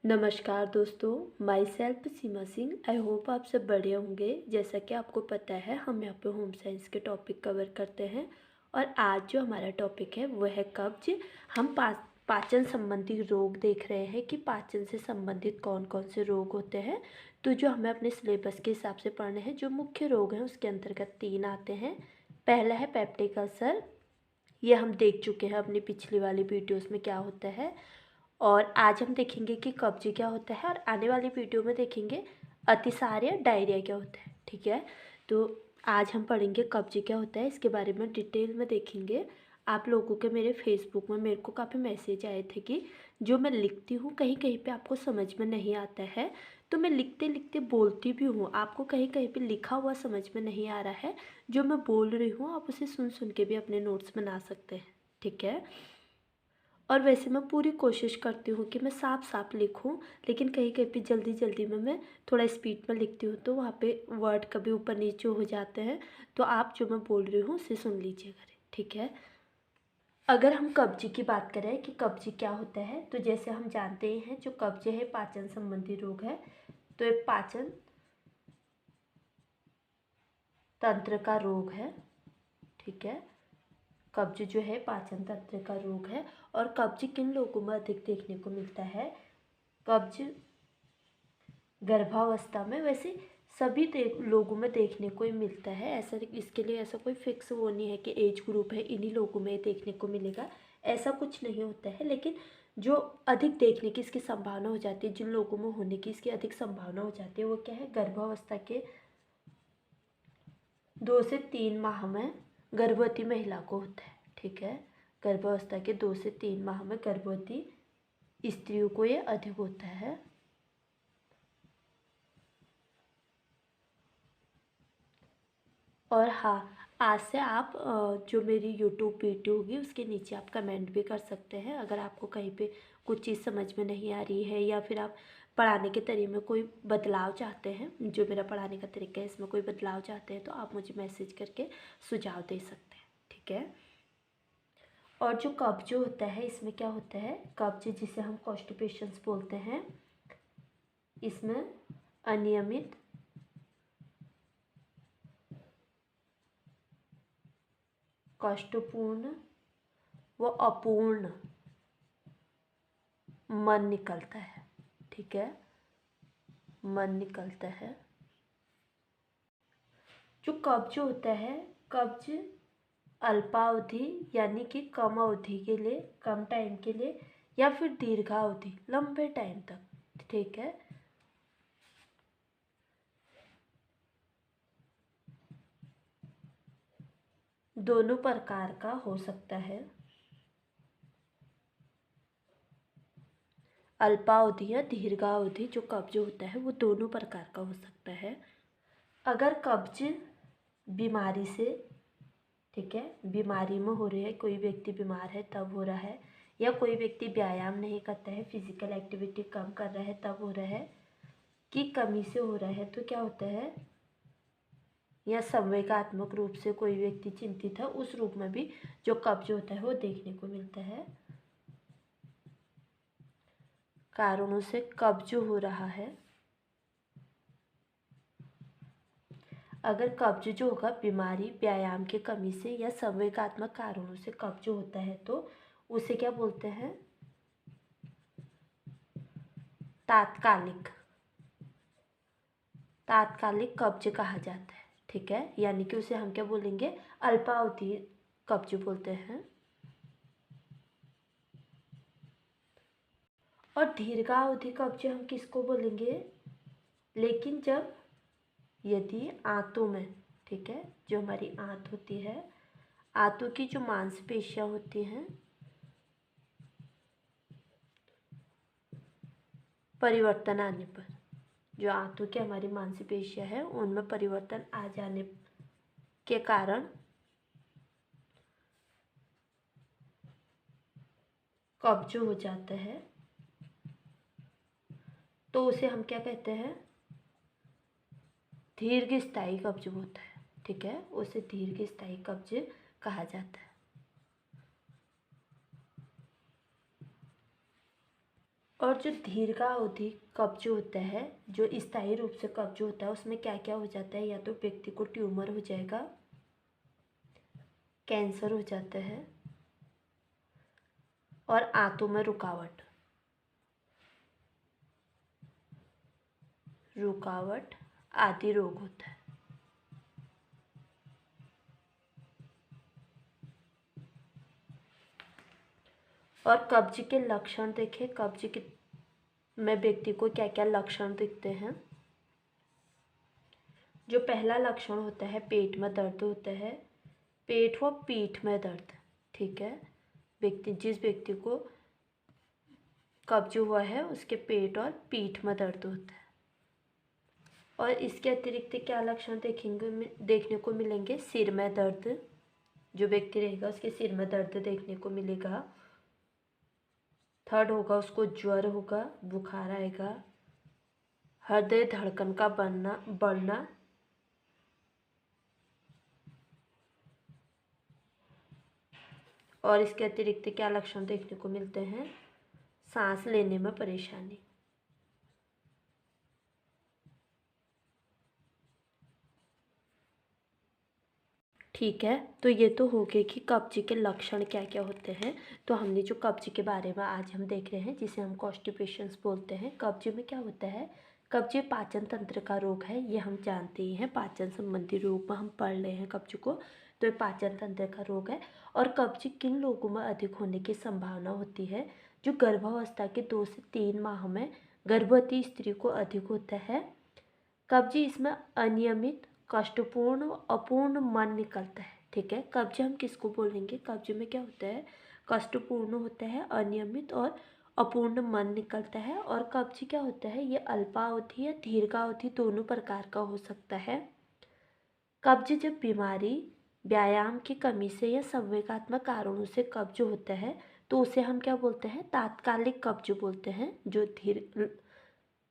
नमस्कार दोस्तों, my self Seema Singh. I hope आप सब बढ़िया होंगे। जैसा कि आपको पता है, हम यहाँ पे होम साइंस के टॉपिक कवर करते हैं और आज जो हमारा टॉपिक है वो है कब्ज। हम पाचन संबंधी रोग देख रहे हैं कि पाचन से संबंधित कौन कौन से रोग होते हैं। तो जो हमें अपने सिलेबस के हिसाब से पढ़ने हैं, जो मुख्य रोग हैं उसके अंतर्गत 3 आते हैं। पहला है पेप्टिक अल्सर। ये हम देख चुके हैं अपनी पिछली वाली वीडियोज़ में क्या होता है। और आज हम देखेंगे कि कब्ज क्या होता है और आने वाली वीडियो में देखेंगे अतिसार या डायरिया क्या होता है। ठीक है, तो आज हम पढ़ेंगे कब्ज क्या होता है, इसके बारे में डिटेल में देखेंगे। आप लोगों के मेरे फेसबुक में मेरे को काफ़ी मैसेज आए थे कि जो मैं लिखती हूँ कहीं कहीं पे आपको समझ में नहीं आता है। तो मैं लिखते लिखते बोलती भी हूँ, आपको कहीं कहीं पे लिखा हुआ समझ में नहीं आ रहा है, जो मैं बोल रही हूँ आप उसे सुन सुन के भी अपने नोट्स बना सकते हैं। ठीक है, और वैसे मैं पूरी कोशिश करती हूँ कि मैं साफ साफ लिखूँ, लेकिन कहीं कहीं पे जल्दी जल्दी में मैं थोड़ा स्पीड में लिखती हूँ तो वहाँ पे वर्ड कभी ऊपर नीचे हो जाते हैं। तो आप जो मैं बोल रही हूँ उसे सुन लीजिएगा। ठीक है, अगर हम कब्ज की बात करें कि कब्ज क्या होता है, तो जैसे हम जानते ही हैं जो कब्ज है पाचन संबंधी रोग है। तो एक पाचन तंत्र का रोग है। ठीक है, कब्ज जो है पाचन तंत्र का रोग है। और कब्ज किन लोगों में अधिक देखने को मिलता है? कब्ज गर्भावस्था में वैसे सभी लोगों में देखने को ही मिलता है। ऐसा इसके लिए ऐसा कोई फिक्स वो नहीं है कि एज ग्रुप है इन्हीं लोगों में देखने को मिलेगा, ऐसा कुछ नहीं होता है। लेकिन जो अधिक देखने की इसकी संभावना हो जाती है, जिन लोगों में होने की इसकी अधिक संभावना हो जाती है, वो क्या है? गर्भावस्था के 2 से 3 माह में गर्भवती महिला को होता है। ठीक है, गर्भावस्था के 2 से 3 माह में गर्भवती स्त्रियों को ये अधिक होता है। और हाँ, आज से आप जो मेरी यूट्यूब वीडियो होगी उसके नीचे आप कमेंट भी कर सकते हैं। अगर आपको कहीं पे कुछ चीज़ समझ में नहीं आ रही है या फिर आप पढ़ाने के तरीके में कोई बदलाव चाहते हैं, जो मेरा पढ़ाने का तरीका है इसमें कोई बदलाव चाहते हैं, तो आप मुझे मैसेज करके सुझाव दे सकते हैं। ठीक है, और जो कब्ज होता है इसमें क्या होता है? कब्ज जिसे हम कॉन्स्टिपेशंस बोलते हैं, इसमें अनियमित कष्टपूर्ण व अपूर्ण मन निकलता है। ठीक है, मन निकलता है। जो कब्ज होता है, कब्ज अल्पावधि यानी कि कम अवधि के लिए, कम टाइम के लिए, या फिर दीर्घावधि लंबे टाइम तक, ठीक है, दोनों प्रकार का हो सकता है। अल्पावधि या दीर्घावधि जो कब्ज होता है वो दोनों प्रकार का हो सकता है। अगर कब्ज बीमारी से, ठीक है, बीमारी में हो रही है, कोई व्यक्ति बीमार है तब हो रहा है, या कोई व्यक्ति व्यायाम नहीं करता है, फिजिकल एक्टिविटी कम कर रहा है तब हो रहा है, की कमी से हो रहा है, तो क्या होता है? या संवेगात्मक रूप से कोई व्यक्ति चिंतित है, उस रूप में भी जो कब्ज होता है वो देखने को मिलता है। कारणों से कब्ज हो रहा है, अगर कब्ज जो होगा बीमारी, व्यायाम की कमी से या संवेगात्मक कारणों से कब्ज होता है तो उसे क्या बोलते हैं? तात्कालिक तात्कालिक कब्ज कहा जाता है। ठीक है, यानी कि उसे हम क्या बोलेंगे? अल्पावधि कब्ज बोलते हैं। और दीर्घावधि कब्ज हम किसको बोलेंगे? लेकिन जब, यदि आंतों में, ठीक है, जो हमारी आंत होती है, आंतों की जो मांसपेशियां होती हैं, परिवर्तन आने पर, जो आंतों की हमारी मांसपेशियां है उनमें परिवर्तन आ जाने के कारण कब्ज हो जाता है, तो उसे हम क्या कहते हैं? दीर्घ स्थायी कब्ज होता है। ठीक है, उसे दीर्घ स्थायी कब्ज कहा जाता है। और जो दीर्घावधि कब्ज होता है, जो स्थायी रूप से कब्ज होता है, उसमें क्या क्या हो जाता है? या तो व्यक्ति को ट्यूमर हो जाएगा, कैंसर हो जाता है और आंतों में रुकावट आदि रोग होता है। और कब्ज के लक्षण देखें, कब्ज के में व्यक्ति को क्या क्या लक्षण दिखते हैं। जो पहला लक्षण होता है, पेट में दर्द होता है, पेट व पीठ में दर्द। ठीक है, जिस व्यक्ति को कब्ज हुआ है उसके पेट और पीठ में दर्द होता है। और इसके अतिरिक्त क्या लक्षण देखने को मिलेंगे? सिर में दर्द, जो व्यक्ति रहेगा उसके सिर में दर्द देखने को मिलेगा। थर्ड होगा, उसको ज्वर होगा, बुखार आएगा, हृदय धड़कन का बढ़ना, और इसके अतिरिक्त क्या लक्षण देखने को मिलते हैं? सांस लेने में परेशानी। ठीक है, तो ये तो हो गए कि कब्ज के लक्षण क्या क्या होते हैं। तो हमने जो कब्ज के बारे में आज हम देख रहे हैं, जिसे हम कॉन्स्टिपेशंस बोलते हैं। कब्ज में क्या होता है? कब्ज पाचन तंत्र का रोग है, ये हम जानते ही हैं। पाचन संबंधी रोग में हम पढ़ रहे हैं कब्ज को, तो ये पाचन तंत्र का रोग है। और कब्ज किन लोगों में अधिक होने की संभावना होती है? जो गर्भावस्था के 2 से 3 माह में गर्भवती स्त्री को अधिक होता है कब्ज। इसमें अनियमित, कष्टपूर्ण, अपूर्ण मन निकलता है। ठीक है, कब्ज हम किसको बोलेंगे? कब्ज में क्या होता है? कष्टपूर्ण होता है, अनियमित और अपूर्ण मन निकलता है। और कब्ज क्या होता है? ये अल्पावधि या दीर्घावधि दोनों प्रकार का हो सकता है। कब्ज जब बीमारी, व्यायाम की कमी से या संवेगात्मक कारणों से कब्ज होता है तो उसे हम क्या बोलते हैं? तात्कालिक कब्ज बोलते हैं। जो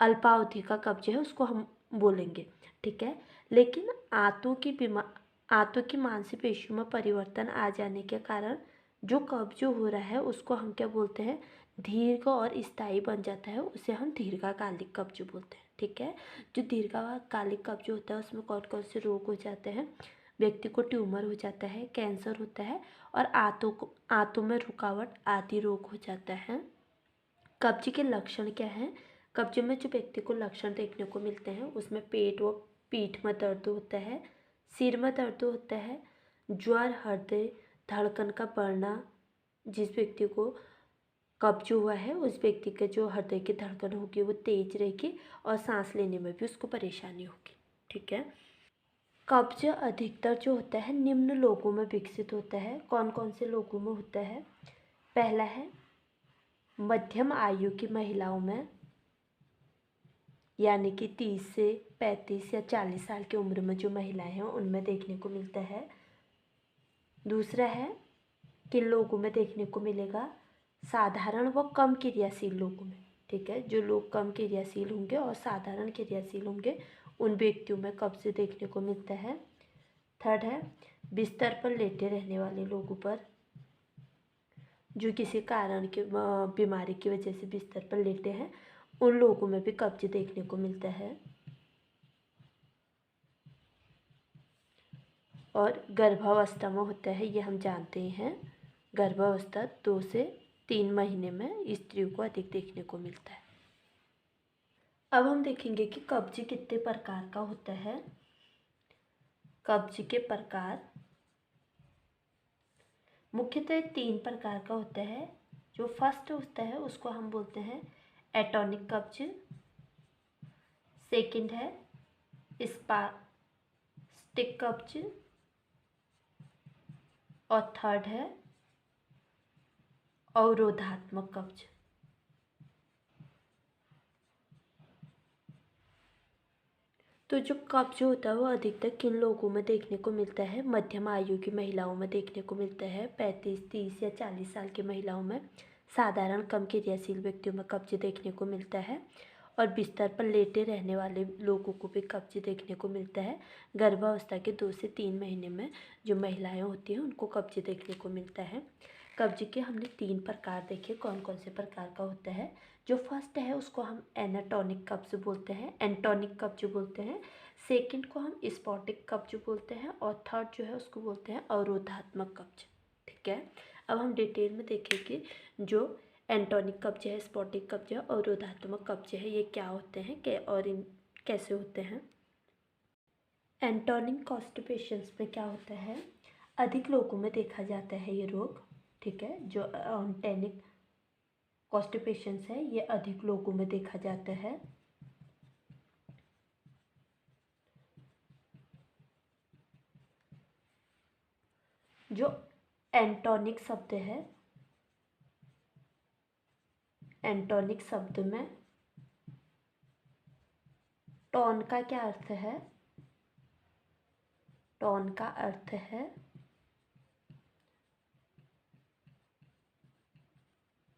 अल्पावधि का कब्ज है उसको हम बोलेंगे। ठीक है, लेकिन आंतों की मांसपेशियों में परिवर्तन आ जाने के कारण जो कब्ज हो रहा है उसको हम क्या बोलते हैं? दीर्घ और स्थायी बन जाता है, उसे हम दीर्घकालिक कब्ज बोलते हैं। ठीक है, जो दीर्घकालिक कब्ज होता है उसमें कौन कौन से रोग हो जाते हैं? व्यक्ति को ट्यूमर हो जाता है, कैंसर होता है और आंतों में रुकावट आदि रोग हो जाता है। कब्ज के लक्षण क्या हैं? कब्ज में जो व्यक्ति को लक्षण देखने को मिलते हैं उसमें पेट व पीठ में दर्द होता है, सिर में दर्द होता है, ज्वर, हृदय धड़कन का बढ़ना। जिस व्यक्ति को कब्ज हुआ है उस व्यक्ति के जो हृदय की धड़कन होगी वो तेज रहेगी और सांस लेने में भी उसको परेशानी होगी। ठीक है, कब्ज अधिकतर जो होता है निम्न लोगों में विकसित होता है। कौन कौन से लोगों में होता है? पहला है मध्यम आयु की महिलाओं में, यानी कि 30 से 35 या 40 साल की उम्र में जो महिलाएं हैं उनमें देखने को मिलता है। दूसरा है किन लोगों में देखने को मिलेगा? साधारण व कम क्रियाशील लोगों में। ठीक है, जो लोग कम क्रियाशील होंगे और साधारण क्रियाशील होंगे उन व्यक्तियों में कब्ज देखने को मिलता है। थर्ड है बिस्तर पर लेटे रहने वाले लोगों पर, जो किसी कारण के बीमारी की वजह से बिस्तर पर लेटे हैं उन लोगों में भी कब्ज देखने को मिलता है। और गर्भावस्था में होता है, ये हम जानते ही हैं। गर्भावस्था 2 से 3 महीने में स्त्रियों को अधिक देखने को मिलता है। अब हम देखेंगे कि कब्ज कितने प्रकार का होता है। कब्ज के प्रकार मुख्यतः 3 प्रकार का होता है। जो फर्स्ट होता है उसको हम बोलते हैं एटॉनिक कब्ज, सेकंड है स्पास्टिक कब्ज और थर्ड है अवरोधात्मक कब्ज। तो जो कब्ज होता है वो अधिकतर किन लोगों में देखने को मिलता है? मध्यम आयु की महिलाओं में देखने को मिलता है, 35, 30 या 40 साल की महिलाओं में। साधारण कम क्रियाशील व्यक्तियों में कब्ज देखने को मिलता है और बिस्तर पर लेटे रहने वाले लोगों को भी कब्ज देखने को मिलता है। गर्भावस्था के 2 से 3 महीने में जो महिलाएं होती हैं उनको कब्ज देखने को मिलता है। कब्ज के हमने 3 प्रकार देखे, कौन कौन से प्रकार का होता है। जो फर्स्ट है उसको हम एनाटोनिक कब्ज बोलते हैं, एंटोनिक कब्ज बोलते हैं। सेकंड को हम स्पॉटिक कब्ज बोलते हैं और थर्ड जो है उसको बोलते हैं अवरोधात्मक कब्ज। ठीक है, अब हम डिटेल में देखेंगे जो एंटोनिक कब्ज है, स्पॉटिक कब्ज है, अवरोधात्मक कब्ज है, ये क्या होते हैं और इन कैसे होते हैं। एंटोनिक कॉन्स्टिपेशंस में क्या होता है, अधिक लोगों में देखा जाता है ये रोग। ठीक है, जो एंटोनिक कॉन्स्टिपेशंस है ये अधिक लोगों में देखा जाता है। जो एंटोनिक शब्द है, एंटोनिक शब्द में टोन का क्या अर्थ है, टोन का अर्थ है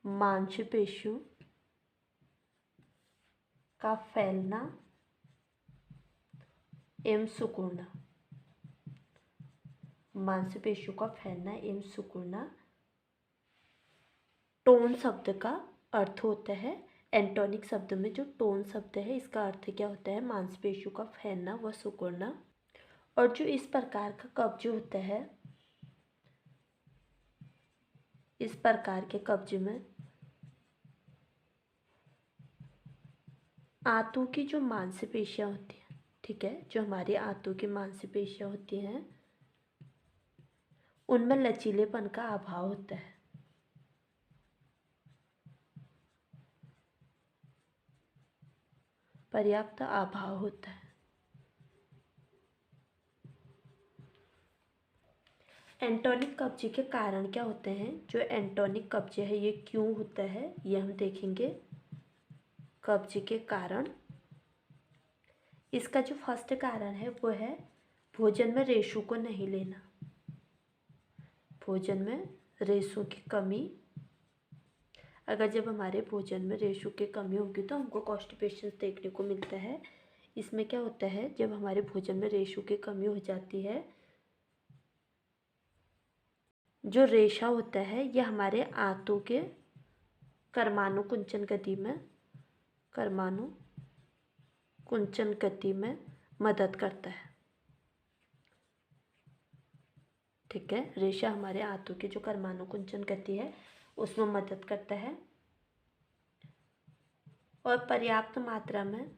मांसपेशियों का फैलना एवं सिकुड़ना, मांसपेशियों का फैलना एवं सिकुड़ना टोन शब्द का अर्थ होता है। एंटोनिक शब्द में जो टोन शब्द है इसका अर्थ क्या होता है, मांसपेशियों का फैलना व सिकुड़ना। और जो इस प्रकार का कब्ज होता है, इस प्रकार के कब्ज में आंतों की जो मांसपेशियां होती हैं, ठीक है, जो हमारी आंतों की मांसपेशियां होती हैं उनमें लचीलेपन का अभाव होता है। पर्याप्त अभाव होता है। एंटोनिक कब्ज के कारण क्या होते हैं, जो एंटोनिक कब्ज है ये क्यों होता है ये हम देखेंगे। कब्ज के कारण, इसका जो फर्स्ट कारण है वो है भोजन में रेशों को नहीं लेना, भोजन में रेशों की कमी। अगर जब हमारे भोजन में रेशों की कमी होगी तो हमको कॉन्स्टिपेशन देखने को मिलता है। इसमें क्या होता है, जब हमारे भोजन में रेशों की कमी हो जाती है, जो रेशा होता है ये हमारे आंतों के कर्माणु कुंचन गति में, कर्माणु कुंचन गति में मदद करता है। ठीक है, रेशा हमारे आंतों की जो कर्माणु कुंचन गति है उसमें मदद करता है। और पर्याप्त मात्रा में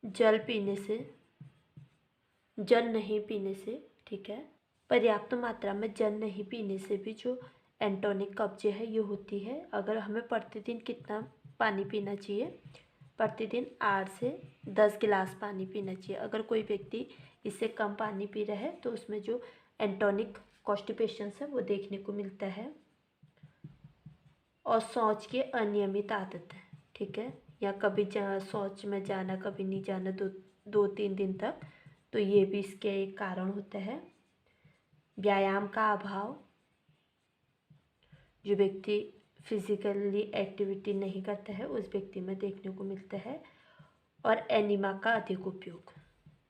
जल पीने से, जल नहीं पीने से, ठीक है, पर्याप्त मात्रा में जल नहीं पीने से भी जो एंटोनिक कब्ज है ये होती है। अगर हमें प्रतिदिन कितना पानी पीना चाहिए, प्रतिदिन 8 से 10 गिलास पानी पीना चाहिए। अगर कोई व्यक्ति इससे कम पानी पी रहा है तो उसमें जो एंटोनिक कॉन्स्टिपेशन है वो देखने को मिलता है। और शौच की अनियमित आदत है, ठीक है, या कभी शौच में जाना कभी नहीं जाना 2-3 दिन तक, तो ये भी इसके एक कारण होता है। व्यायाम का अभाव, जो व्यक्ति फिजिकली एक्टिविटी नहीं करता है उस व्यक्ति में देखने को मिलता है। और एनीमा का अधिक उपयोग,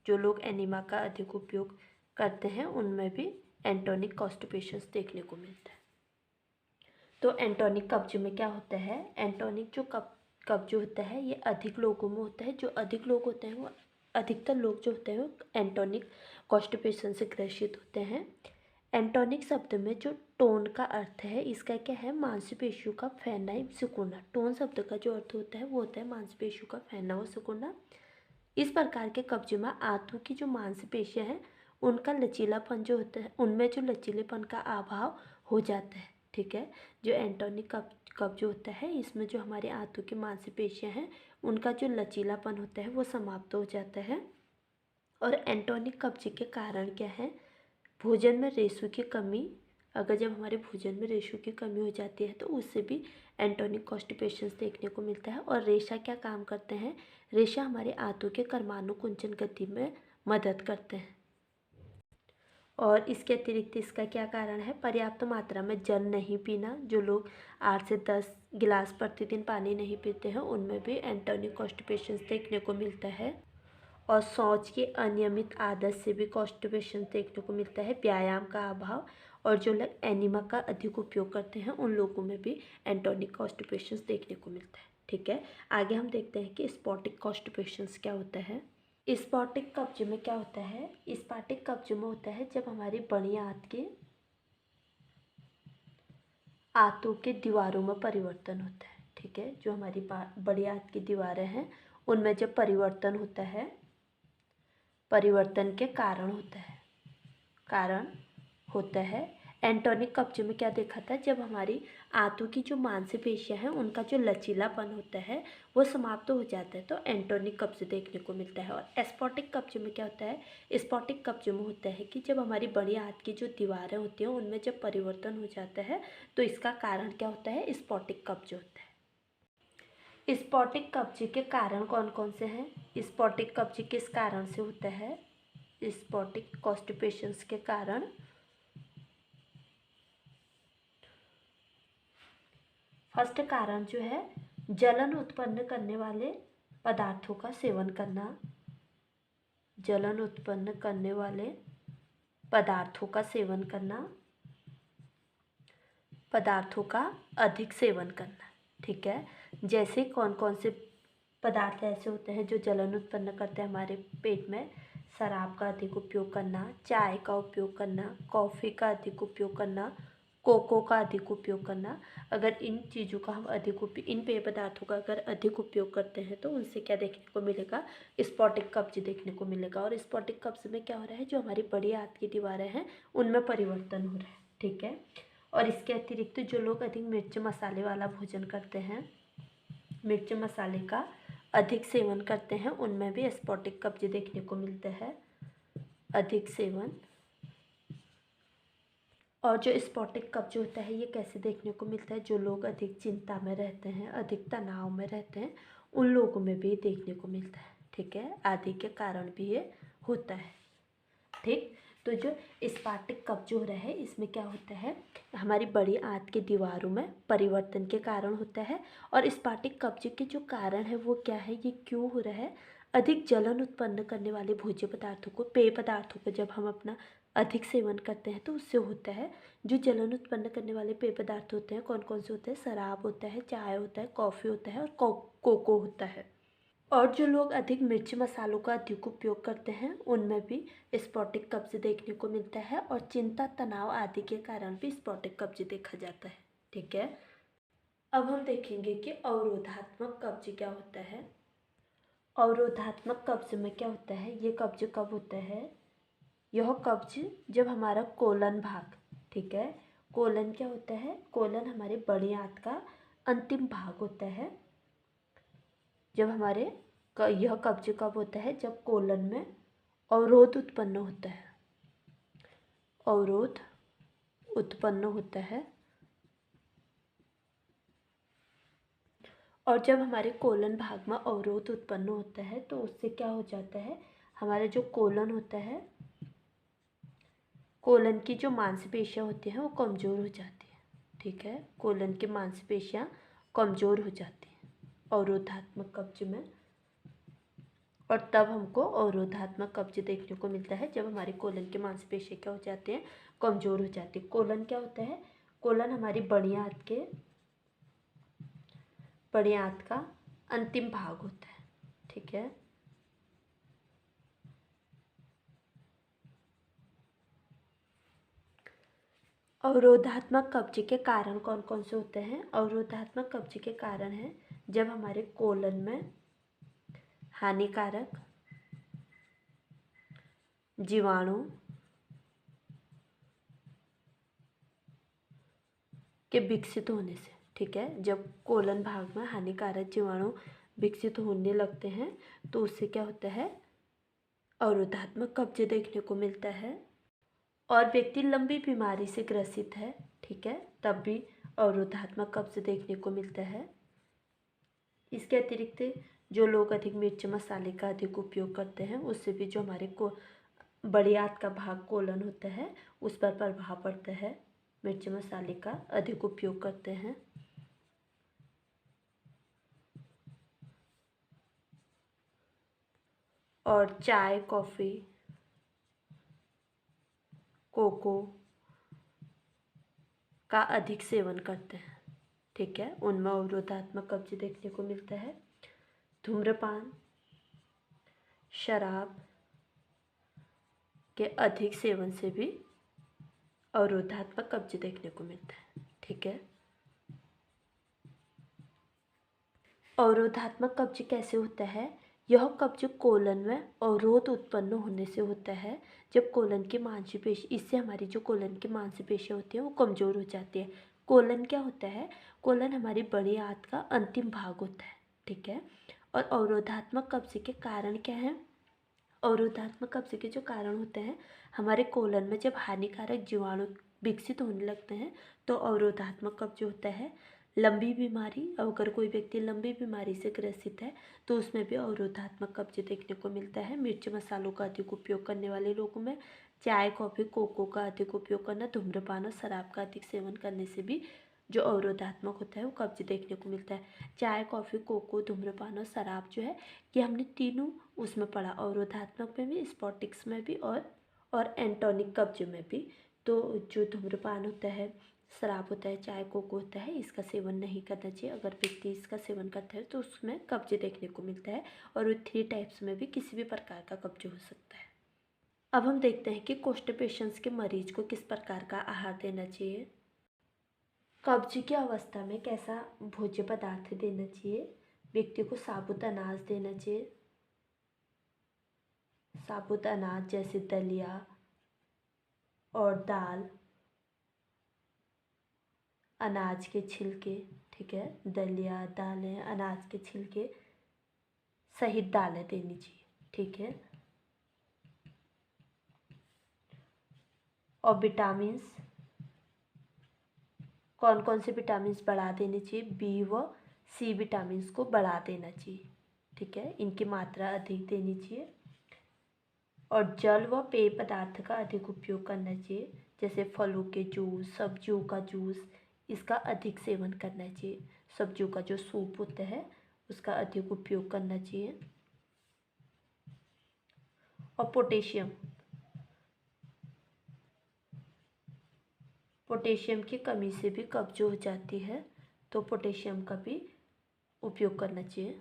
जो लोग एनीमा का अधिक उपयोग करते हैं उनमें भी एंटोनिक कॉन्स्टिपेशन देखने को मिलता है। तो एंटोनिक कब्ज में क्या होता है, एंटोनिक जो कब्ज होता है ये अधिक लोगों में होता है। जो अधिक लोग होते हैं वो, अधिकतर लोग जो होते हैं वो एंटोनिक कॉन्स्टिपेशन से ग्रसित होते हैं। एंटोनिक शब्द में जो टोन का अर्थ है इसका क्या है, मांसपेशियों का फैलना या सिकुड़ना। टोन शब्द का जो अर्थ होता है वो होता है मांसपेशियों का फैलना व सिकुड़ना। इस प्रकार के कब्ज में आंतों की जो मांसपेशियां हैं उनका लचीलापन जो होता है, उनमें जो लचीलेपन का अभाव हो जाता है। ठीक है, जो एंटोनिक कब्ज होता है इसमें जो हमारे आंतों की मांसपेशियां हैं उनका जो लचीलापन होता है वो समाप्त हो जाता है। और एंटोनिक कब्ज के कारण क्या है, भोजन में रेशों की कमी। अगर जब हमारे भोजन में रेशों की कमी हो जाती है तो उससे भी एंटोनिक कॉन्स्टिपेशन देखने को मिलता है। और रेशा क्या काम करते हैं, रेशा हमारे आंतों के कर्माणु कुंचन गति में मदद करते हैं। और इसके अतिरिक्त इसका क्या कारण है, पर्याप्त मात्रा में जल नहीं पीना। जो लोग 8 से 10 गिलास प्रतिदिन पानी नहीं पीते हैं उनमें भी एंटोनिक कॉन्स्टिपेशन देखने को मिलता है। और शौच की अनियमित आदत से भी कॉन्स्टिपेशन देखने को मिलता है। व्यायाम का अभाव और जो लोग एनिमा का अधिक उपयोग करते हैं उन लोगों में भी एंटोनिक कॉन्स्टिपेशंस देखने को मिलता है। ठीक है, आगे हम देखते हैं कि स्पॉटिक कॉन्स्टिपेशंस क्या होता है। स्पॉटिक कब्ज में क्या होता है? स्पॉटिक कब्ज में होता है जब हमारी बड़ी आंतों के दीवारों में परिवर्तन होता है। ठीक है, जो हमारी बड़ी आंत की दीवारें हैं उनमें जब परिवर्तन होता है, परिवर्तन के कारण होता है। एंटोनिक कब्ज में क्या देखा था? जब हमारी आंतों की जो मांसपेशियां हैं उनका जो लचीलापन होता है वो समाप्त हो जाता है, तो एंटोनिक कब्ज देखने को मिलता है। और एस्पॉटिक कब्ज में क्या होता है? स्पॉटिक कब्ज में होता है कि जब हमारी बड़ी आंत की जो दीवारें होती हैं उनमें जब परिवर्तन हो जाता है तो इसका कारण क्या होता है? स्पॉटिक कब्ज होता है। स्पॉटिक कब्ज के कारण कौन कौन से हैं? स्पॉटिक कब्ज किस कारण से होता है? स्पॉटिक कॉन्स्टिपेशंस के कारण फर्स्ट कारण जो है जलन उत्पन्न करने वाले पदार्थों का सेवन करना। जलन उत्पन्न करने वाले पदार्थों का सेवन करना, पदार्थों का अधिक सेवन करना। ठीक है, जैसे कौन कौन से पदार्थ ऐसे होते हैं जो जलन उत्पन्न करते हैं हमारे पेट में? शराब का अधिक उपयोग करना, चाय का उपयोग करना, कॉफ़ी का अधिक उपयोग करना, कोको का अधिक उपयोग करना। अगर इन चीज़ों का हम इन पेय पदार्थों का अगर अधिक उपयोग करते हैं तो उनसे क्या देखने को मिलेगा? स्पॉटिक कब्ज देखने को मिलेगा। और स्पॉटिक कब्ज में क्या हो रहा है? जो हमारी बड़ी आंत की दीवारें हैं उनमें परिवर्तन हो रहा है। ठीक है, और इसके अतिरिक्त जो लोग अधिक मिर्च मसाले वाला भोजन करते हैं, मिर्च मसाले का अधिक सेवन करते हैं, उनमें भी स्पॉटिक कब्ज देखने को मिलता है। अधिक सेवन। और जो स्पॉटिक कब्ज होता है ये कैसे देखने को मिलता है? जो लोग अधिक चिंता में रहते हैं, अधिक तनाव में रहते हैं, उन लोगों में भी देखने को मिलता है। ठीक है, आदि के कारण भी ये होता है। ठीक, तो जो स्पॉटिक कब्ज हो रहा है इसमें क्या होता है? हमारी बड़ी आंत की दीवारों में परिवर्तन के कारण होता है। और स्पॉटिक कब्ज के जो कारण है वो क्या है, ये क्यों हो रहा है? अधिक जलन उत्पन्न करने वाले भोज्य पदार्थों को, पेय पदार्थों को जब हम अपना अधिक सेवन करते हैं तो उससे होता है। जो जलन उत्पन्न करने वाले पेय पदार्थ होते हैं कौन कौन से होते हैं? शराब होता है, चाय होता है, कॉफ़ी होता है और कोको होता है। और जो लोग अधिक मिर्च मसालों का अधिक उपयोग करते हैं उनमें भी स्पॉटिक कब्ज देखने को मिलता है। और चिंता, तनाव आदि के कारण भी स्पॉटिक कब्ज देखा जाता है। ठीक है, अब हम देखेंगे कि अवरोधात्मक कब्ज क्या होता है। अवरोधात्मक कब्ज में क्या होता है? ये कब्ज कब होता है? यह कब्ज जब हमारा कोलन भाग, ठीक है, कोलन क्या होता है? कोलन हमारे बड़ी आंत का अंतिम भाग होता है। जब यह कब्ज कब होता है? जब कोलन में अवरोध उत्पन्न होता है। अवरोध उत्पन्न होता है। और जब हमारे कोलन भाग में अवरोध उत्पन्न होता है तो उससे क्या हो जाता है? हमारा जो कोलन होता है, कोलन की जो मांसपेशियां होती हैं वो कमज़ोर हो जाती है। ठीक है, कोलन की मांसपेशियां कमज़ोर हो जाती हैं अवरोधात्मक कब्ज में। और तब हमको अवरोधात्मक कब्ज देखने को मिलता है जब हमारी कोलन की मांसपेशियां क्या हो जाती हैं? कमज़ोर हो जाती है। कोलन क्या होता है? कोलन हमारी बड़ी आंत का अंतिम भाग होता है। ठीक है, अवरोधात्मक कब्ज के कारण कौन कौन से होते हैं? अवरोधात्मक कब्ज के कारण है जब हमारे कोलन में हानिकारक जीवाणु के विकसित होने से। ठीक है, जब कोलन भाग में हानिकारक जीवाणु विकसित होने लगते हैं तो उससे क्या होता है? अवरोधात्मक कब्ज देखने को मिलता है। और व्यक्ति लंबी बीमारी से ग्रसित है, ठीक है, तब भी अवरोधात्मक कब्ज देखने को मिलता है। इसके अतिरिक्त जो लोग अधिक मिर्च मसाले का अधिक उपयोग करते हैं उससे भी जो हमारे को बड़ी आंत का भाग कोलन होता है उस पर प्रभाव पड़ता है। मिर्च मसाले का अधिक उपयोग करते हैं। और चाय, कॉफ़ी, कोको का अधिक सेवन करते हैं, ठीक है, उनमें अवरोधात्मक कब्ज देखने को मिलता है। धूम्रपान, शराब के अधिक सेवन से भी अवरोधात्मक कब्ज देखने को मिलता है, ठीक है। अवरोधात्मक कब्ज कैसे होता है? यह कब्ज कोलन में अवरोध उत्पन्न होने से होता है। जब कोलन की मांसपेशी, इससे हमारी जो कोलन की मांसपेशियाँ होती हैं वो कमज़ोर हो जाती है। कोलन क्या होता है? कोलन हमारी बड़ी आंत का अंतिम भाग होता है, ठीक है। और अवरोधात्मक कब्ज के कारण क्या है? अवरोधात्मक कब्ज के जो कारण होते हैं, हमारे कोलन में जब हानिकारक जीवाणु विकसित होने लगते हैं तो अवरोधात्मक कब्ज होता है। लंबी बीमारी, अगर कोई व्यक्ति लंबी बीमारी से ग्रसित है तो उसमें भी अवरोधात्मक कब्ज देखने को मिलता है। मिर्च मसालों का अधिक उपयोग करने वाले लोगों में, चाय कॉफ़ी कोको का अधिक उपयोग करना, धूम्रपान और शराब का अधिक सेवन करने से भी जो अवरोधात्मक होता है वो कब्ज देखने को मिलता है। चाय कॉफ़ी कोको धूम्रपान और शराब जो है ये हमने तीनों उसमें पढ़ा, अवरोधात्मक में भी, स्पॉटिक्स में भी और एंटोनिक कब्ज में भी। तो जो धूम्रपान होता है, शराब होता है, चाय कोको होता है, इसका सेवन नहीं करना चाहिए। अगर व्यक्ति इसका सेवन करता है तो उसमें कब्ज देखने को मिलता है। और वो 3 टाइप्स में भी किसी भी प्रकार का कब्ज हो सकता है। अब हम देखते हैं कि कॉन्स्टिपेशंस के मरीज को किस प्रकार का आहार देना चाहिए। कब्ज की अवस्था में कैसा भोज्य पदार्थ देना चाहिए? व्यक्ति को साबुत अनाज देना चाहिए। साबुत अनाज जैसे दलिया और दाल, अनाज के छिलके, ठीक है, दलिया दालें अनाज के छिलके सहित दालें देनी चाहिए, ठीक है। और विटामिन्स, कौन कौन से विटामिन्स बढ़ा देने चाहिए? बी व सी विटामिन्स को बढ़ा देना चाहिए, ठीक है, इनकी मात्रा अधिक देनी चाहिए। और जल व पेय पदार्थ का अधिक उपयोग करना चाहिए, जैसे फलों के जूस, सब्जियों का जूस, इसका अधिक सेवन करना चाहिए। सब्जियों का जो सूप होता है उसका अधिक उपयोग करना चाहिए। और पोटेशियम की कमी से भी कब्ज हो जाती है, तो पोटेशियम का भी उपयोग करना चाहिए,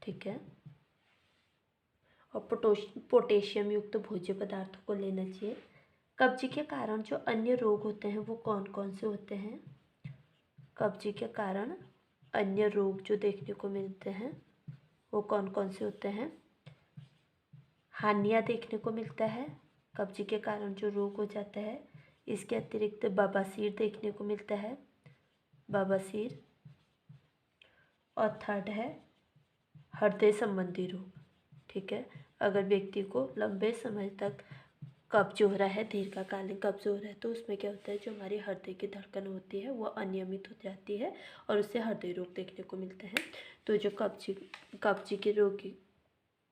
ठीक है। और पोटेशियम युक्त भोज्य पदार्थों को लेना चाहिए। कब्ज के कारण जो अन्य रोग होते हैं वो कौन कौन से होते हैं? कब्ज के कारण अन्य रोग जो देखने को मिलते हैं वो कौन कौन से होते हैं? हार्निया देखने को मिलता है, कब्ज के कारण जो रोग हो जाता है। इसके अतिरिक्त बवासीर देखने को मिलता है, बवासीर। और थर्ड है हृदय संबंधी रोग, ठीक है। अगर व्यक्ति को लंबे समय तक कब्ज हो रहा है, दीर्घकालीन कब्ज हो रहा है, तो उसमें क्या होता है, जो हमारी हृदय की धड़कन होती है वो अनियमित हो जाती है और उससे हृदय रोग देखने को मिलते हैं। तो जो कब्ज के रोगी,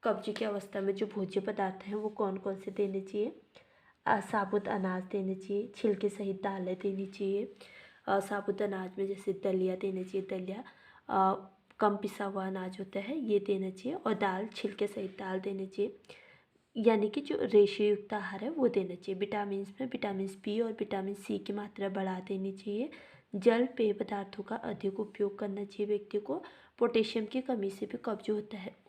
कब्ज की अवस्था में जो भोज्य पदार्थ हैं वो कौन कौन से देने चाहिए? साबुत अनाज देने चाहिए, छिलके सहित दालें देनी चाहिए। साबुत अनाज में जैसे दलिया देना चाहिए, दलिया कम पिसा हुआ अनाज होता है ये देना चाहिए। और दाल, छिलके सहित दाल देनी चाहिए, यानी कि जो रेशे युक्त आहार है वो देना चाहिए। विटामिन में विटामिन बी और विटामिन सी की मात्रा बढ़ा देनी चाहिए। जल पेय पदार्थों का अधिक उपयोग करना चाहिए व्यक्ति को। पोटेशियम की कमी से भी कब्ज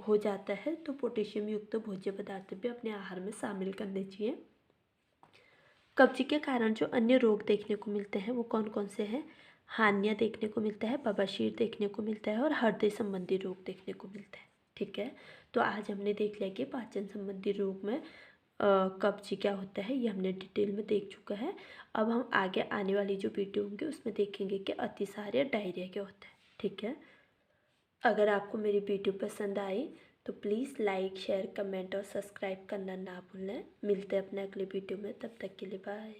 हो जाता है, तो पोटेशियम युक्त भोज्य पदार्थ भी अपने आहार में शामिल करने चाहिए। कब्ज के कारण जो अन्य रोग देखने को मिलते हैं वो कौन कौन से हैं? हार्निया देखने को मिलता है, बवासीर देखने को मिलता है और हृदय संबंधी रोग देखने को मिलता है, ठीक है। तो आज हमने देख लिया कि पाचन संबंधी रोग में कब्ज क्या होता है, ये हमने डिटेल में देख चुका है। अब हम आगे आने वाली जो वीडियो होंगे उसमें देखेंगे कि अतिसार या डायरिया क्या होता है, ठीक है। अगर आपको मेरी वीडियो पसंद आई तो प्लीज़ लाइक शेयर कमेंट और सब्सक्राइब करना ना भूलें। मिलते हैं अपने अगले वीडियो में, तब तक के लिए बाय।